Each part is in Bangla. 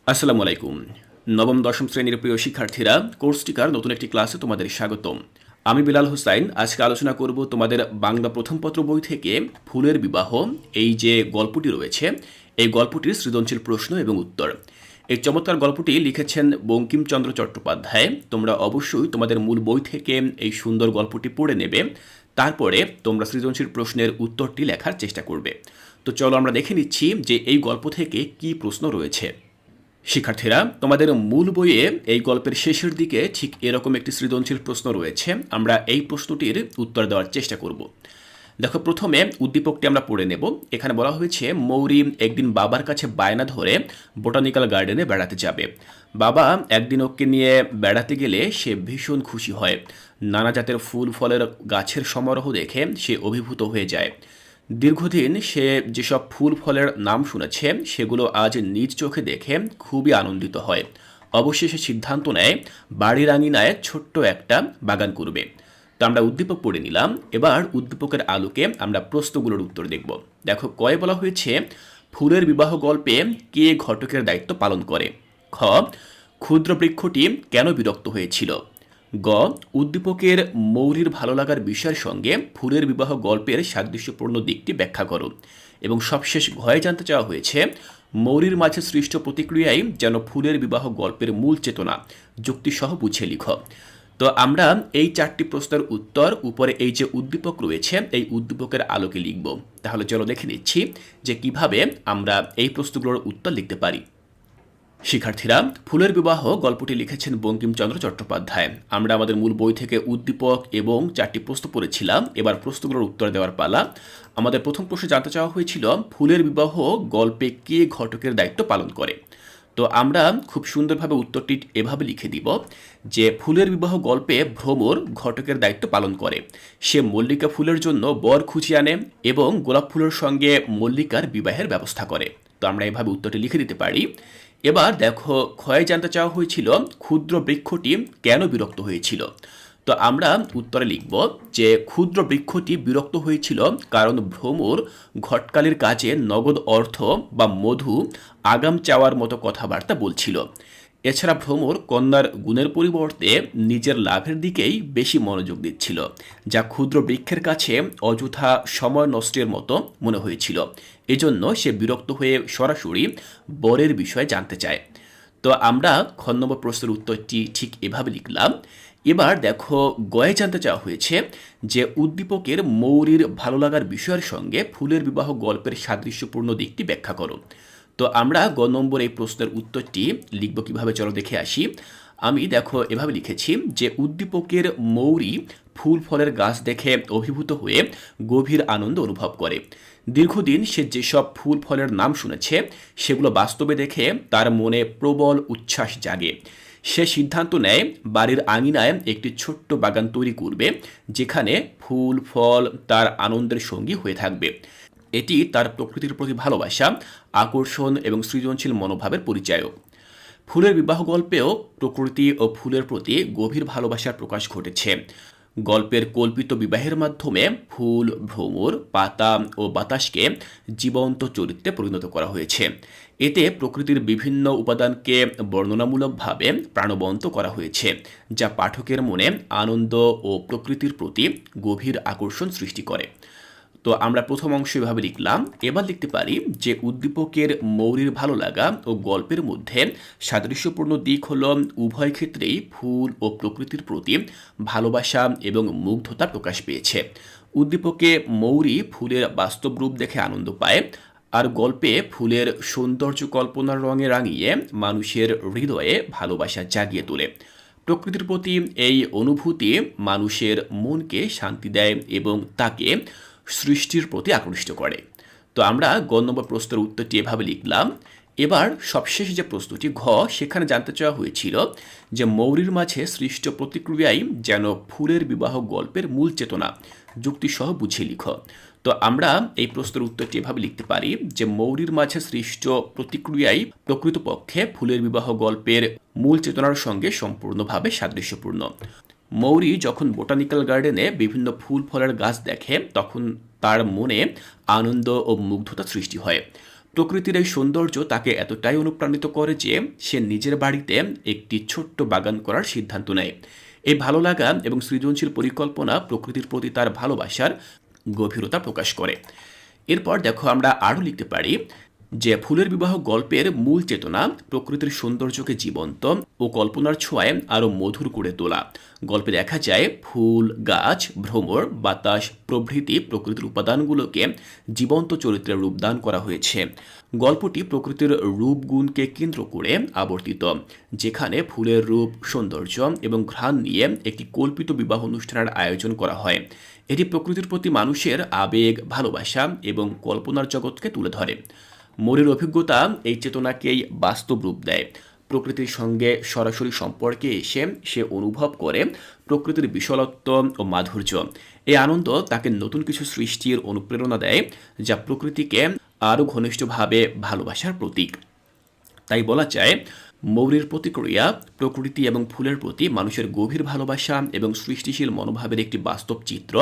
আসসালামু আলাইকুম। নবম দশম শ্রেণীর প্রিয় শিক্ষার্থীরা, কোর্স টিকার নতুন একটি ক্লাসে তোমাদের স্বাগতম। আমি বিলাল হোসাইন। আজকে আলোচনা করব তোমাদের বাংলা প্রথম পত্র বই থেকে ফুলের বিবাহ, এই যে গল্পটি রয়েছে, এই গল্পটির সৃজনশীল প্রশ্ন এবং উত্তর। এই চমৎকার গল্পটি লিখেছেন বঙ্কিমচন্দ্র চট্টোপাধ্যায়। তোমরা অবশ্যই তোমাদের মূল বই থেকে এই সুন্দর গল্পটি পড়ে নেবে, তারপরে তোমরা সৃজনশীল প্রশ্নের উত্তরটি লেখার চেষ্টা করবে। তো চলো আমরা দেখে নিচ্ছি যে এই গল্প থেকে কি প্রশ্ন রয়েছে। শিক্ষার্থীরা, তোমাদের মূল বইয়ে এই গল্পের শেষের দিকে ঠিক এরকম একটি সৃজনশীল প্রশ্ন রয়েছে। আমরা এই প্রশ্নটির উত্তর দেওয়ার চেষ্টা করব। দেখো, প্রথমে উদ্দীপকটি আমরা পড়ে নেব। এখানে বলা হয়েছে, মৌরি একদিন বাবার কাছে বায়না ধরে বোটানিক্যাল গার্ডেনে বেড়াতে যাবে। বাবা একদিন ওকে নিয়ে বেড়াতে গেলে সে ভীষণ খুশি হয়। নানা জাতের ফুল ফলের গাছের সমারোহ দেখে সে অভিভূত হয়ে যায়। দীর্ঘদিন সে যেসব ফুল ফলের নাম শুনেছে সেগুলো আজ নিজ চোখে দেখে খুবই আনন্দিত হয়। অবশেষে সিদ্ধান্ত নেয় বাড়ির আঙিনায় ছোট্ট একটা বাগান করবে। তো আমরা উদ্দীপক পড়ে নিলাম। এবার উদ্দীপকের আলোকে আমরা প্রশ্নগুলোর উত্তর দেখব। দেখো, কয়ে বলা হয়েছে, ফুলের বিবাহ গল্পে কে ঘটকের দায়িত্ব পালন করে? খ, ক্ষুদ্র বৃক্ষটি কেন বিরক্ত হয়েছিল? গ, উদ্দীপকের মৌরির ভালো লাগার বিষয়ের সঙ্গে ফুলের বিবাহ গল্পের সাদৃশ্যপূর্ণ দিকটি ব্যাখ্যা করো। এবং সবশেষ ঘয়ে জানতে চাওয়া হয়েছে, মৌরির মাঝে সৃষ্ট প্রতিক্রিয়াই যেন ফুলের বিবাহ গল্পের মূল চেতনা, যুক্তিসহ বুঝে লিখো। তো আমরা এই চারটি প্রশ্নের উত্তর উপরে এই যে উদ্দীপক রয়েছে এই উদ্দীপকের আলোকে লিখব। তাহলে চলো দেখে নিচ্ছি যে কিভাবে আমরা এই প্রশ্নগুলোর উত্তর লিখতে পারি। শিক্ষার্থীরা, ফুলের বিবাহ গল্পটি লিখেছেন বঙ্কিমচন্দ্র চট্টোপাধ্যায়। আমরা আমাদের মূল বই থেকে উদ্দীপক এবং চারটি প্রশ্ন পড়েছিলাম। এবার প্রশ্নগুলোর উত্তর দেওয়ার পালা। আমাদের প্রথম প্রশ্নে জানতে চাওয়া হয়েছিল, ফুলের বিবাহ গল্পে কে ঘটকের দায়িত্ব পালন করে? তো আমরা খুব সুন্দরভাবে উত্তরটি এভাবে লিখে দিব যে, ফুলের বিবাহ গল্পে ভ্রমর ঘটকের দায়িত্ব পালন করে। সে মল্লিকা ফুলের জন্য বর খুঁজিয়ে আনে এবং গোলাপ ফুলের সঙ্গে মল্লিকার বিবাহের ব্যবস্থা করে। তো আমরা এভাবে উত্তরটি লিখে দিতে পারি। এবার দেখো, ক্ষয়ে জানতে চাওয়া হয়েছিল, ক্ষুদ্র বৃক্ষটি কেন বিরক্ত হয়েছিল? তো আমরা উত্তরে লিখব যে, ক্ষুদ্র বৃক্ষটি বিরক্ত হয়েছিল কারণ ভ্রমর ঘটকালির কাজে নগদ অর্থ বা মধু আগাম চাওয়ার মতো কথাবার্তা বলছিল। এছাড়া ভ্রমর কন্যার গুণের পরিবর্তে নিজের লাভের দিকেই বেশি মনোযোগ দিচ্ছিল, যা ক্ষুদ্র বৃক্ষের কাছে অযথা সময় নষ্টের মতো মনে হয়েছিল। এজন্য সে বিরক্ত হয়ে সরাসরি বরের বিষয়ে জানতে চায়। তো আমরা খ নম্বর প্রশ্নের উত্তরটি ঠিক এভাবে লিখলাম। এবার দেখো, গয়ে জানতে চাওয়া হয়েছে যে, উদ্দীপকের মৌরির ভালো লাগার বিষয়ের সঙ্গে ফুলের বিবাহ গল্পের সাদৃশ্যপূর্ণ দিকটি ব্যাখ্যা করো। তো আমরা গ নম্বর এই প্রশ্নের উত্তরটি লিখব কিভাবে, চলো দেখে আসি। আমি দেখো এভাবে লিখেছি যে, উদ্দীপকের মৌরি ফুল ফলের গাছ দেখে অভিভূত হয়ে গভীর আনন্দ অনুভব করে। দীর্ঘদিন সে যেসব ফুল ফলের নাম শুনেছে সেগুলো বাস্তবে দেখে তার মনে প্রবল উচ্ছ্বাস জাগে। সে সিদ্ধান্ত নেয় বাড়ির আঙিনায় একটি ছোট্ট বাগান তৈরি করবে, যেখানে ফুল ফল তার আনন্দের সঙ্গী হয়ে থাকবে। এটি তার প্রকৃতির প্রতি ভালোবাসা, আকর্ষণ এবং সৃজনশীল মনোভাবের পরিচায়ক। ফুলের বিবাহ গল্পেও প্রকৃতি ও ফুলের প্রতি গভীর ভালোবাসার প্রকাশ ঘটেছে। গল্পের কল্পিত বিবাহের মাধ্যমে ফুল, ভ্রমর, পাতা ও বাতাসকে জীবন্ত চরিত্রে পরিণত করা হয়েছে। এতে প্রকৃতির বিভিন্ন উপাদানকে বর্ণনামূলকভাবে প্রাণবন্ত করা হয়েছে, যা পাঠকের মনে আনন্দ ও প্রকৃতির প্রতি গভীর আকর্ষণ সৃষ্টি করে। তো আমরা প্রথম অংশ এভাবে লিখলাম। এবার লিখতে পারি যে, উদ্দীপকের মৌরির ভালো লাগা ও গল্পের মধ্যে সাদৃশ্যপূর্ণ দিক হল উভয় ক্ষেত্রেই ফুল ও প্রকৃতির প্রতি ভালোবাসা এবং মুগ্ধতা প্রকাশ পেয়েছে। উদ্দীপকে মৌরি ফুলের বাস্তব রূপ দেখে আনন্দ পায়, আর গল্পে ফুলের সৌন্দর্য কল্পনার রঙে রাঙিয়ে মানুষের হৃদয়ে ভালোবাসা জাগিয়ে তোলে। প্রকৃতির প্রতি এই অনুভূতি মানুষের মনকে শান্তি দেয় এবং তাকে সৃষ্টির প্রতি আকৃষ্ট করে। তো আমরা গ নম্বর প্রশ্নের উত্তরটি এভাবে লিখলাম। এবার সবশেষ যে প্রশ্নটি ঘ, সেখানে জানতে চাওয়া হয়েছিল যে, মৌরির মাঝে সৃষ্ট প্রতিক্রিয়াই যেন ফুলের বিবাহ গল্পের মূল চেতনা, যুক্তিসহ বুঝিয়ে লিখো। তো আমরা এই প্রশ্নের উত্তরটি এভাবে লিখতে পারি যে, মৌরির মাঝে সৃষ্ট প্রতিক্রিয়াই প্রকৃতপক্ষে ফুলের বিবাহ গল্পের মূল চেতনার সঙ্গে সম্পূর্ণভাবে সাদৃশ্যপূর্ণ। মৌরি যখন বোটানিক্যাল গার্ডেনে বিভিন্ন ফুল ফলের গাছ দেখে তখন তার মনে আনন্দ ও মুগ্ধতা সৃষ্টি হয়। প্রকৃতির এই সৌন্দর্য তাকে এতটাই অনুপ্রাণিত করে যে সে নিজের বাড়িতে একটি ছোট্ট বাগান করার সিদ্ধান্ত নেয়। এই ভালো লাগা এবং সৃজনশীল পরিকল্পনা প্রকৃতির প্রতি তার ভালোবাসার গভীরতা প্রকাশ করে। এরপর দেখো আমরা আরও লিখতে পারি যে ফুলের বিবাহ গল্পের মূল চেতনা প্রকৃতির সৌন্দর্যকে জীবন্ত ও কল্পনার ছোঁয়ায় আরও মধুর করে তোলা। গল্পে দেখা যায় ফুল, গাছ, ভ্রমর, বাতাস প্রভৃতি প্রকৃতির উপাদানগুলোকে জীবন্ত চরিত্রের রূপদান করা হয়েছে। গল্পটি প্রকৃতির রূপগুণকে কেন্দ্র করে আবর্তিত, যেখানে ফুলের রূপ, সৌন্দর্য এবং ঘ্রাণ নিয়ে একটি কল্পিত বিবাহ অনুষ্ঠানের আয়োজন করা হয়। এটি প্রকৃতির প্রতি মানুষের আবেগ, ভালোবাসা এবং কল্পনার জগৎকে তুলে ধরে। মোরের অভিজ্ঞতা এই চেতনাকেই বাস্তব রূপ দেয়। প্রকৃতির সঙ্গে সরাসরি সম্পর্কে এসে সে অনুভব করে প্রকৃতির বিশালত্ব ও মাধুর্য। এই আনন্দ তাকে নতুন কিছু সৃষ্টির অনুপ্রেরণা দেয়, যা প্রকৃতিকে আরও ঘনিষ্ঠভাবে ভালোবাসার প্রতীক। তাই বলা যায়, মৌরির প্রতিক্রিয়া প্রকৃতি এবং ফুলের প্রতি মানুষের গভীর ভালোবাসা এবং সৃষ্টিশীল মনোভাবের একটি বাস্তব চিত্র,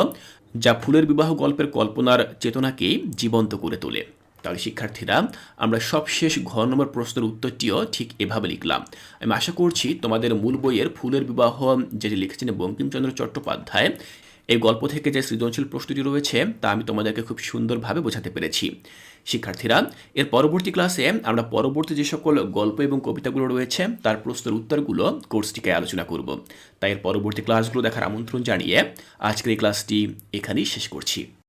যা ফুলের বিবাহ গল্পের কল্পনার চেতনাকেই জীবন্ত করে তোলে। তাহলে শিক্ষার্থীরা, আমরা সবশেষ ঘ নম্বর প্রশ্নের উত্তরটিও ঠিক এভাবে লিখলাম। আমি আশা করছি তোমাদের মূল বইয়ের ফুলের বিবাহ যেটি লিখেছেন বঙ্কিমচন্দ্র চট্টোপাধ্যায়, এই গল্প থেকে যে সৃজনশীল প্রশ্নটি রয়েছে তা আমি তোমাদেরকে খুব সুন্দরভাবে বোঝাতে পেরেছি। শিক্ষার্থীরা, এর পরবর্তী ক্লাসে আমরা পরবর্তী যে সকল গল্প এবং কবিতাগুলো রয়েছে তার প্রশ্নের উত্তরগুলো কোর্সটিকে আলোচনা করব। তাই এর পরবর্তী ক্লাসগুলো দেখার আমন্ত্রণ জানিয়ে আজকের এই ক্লাসটি এখানেই শেষ করছি।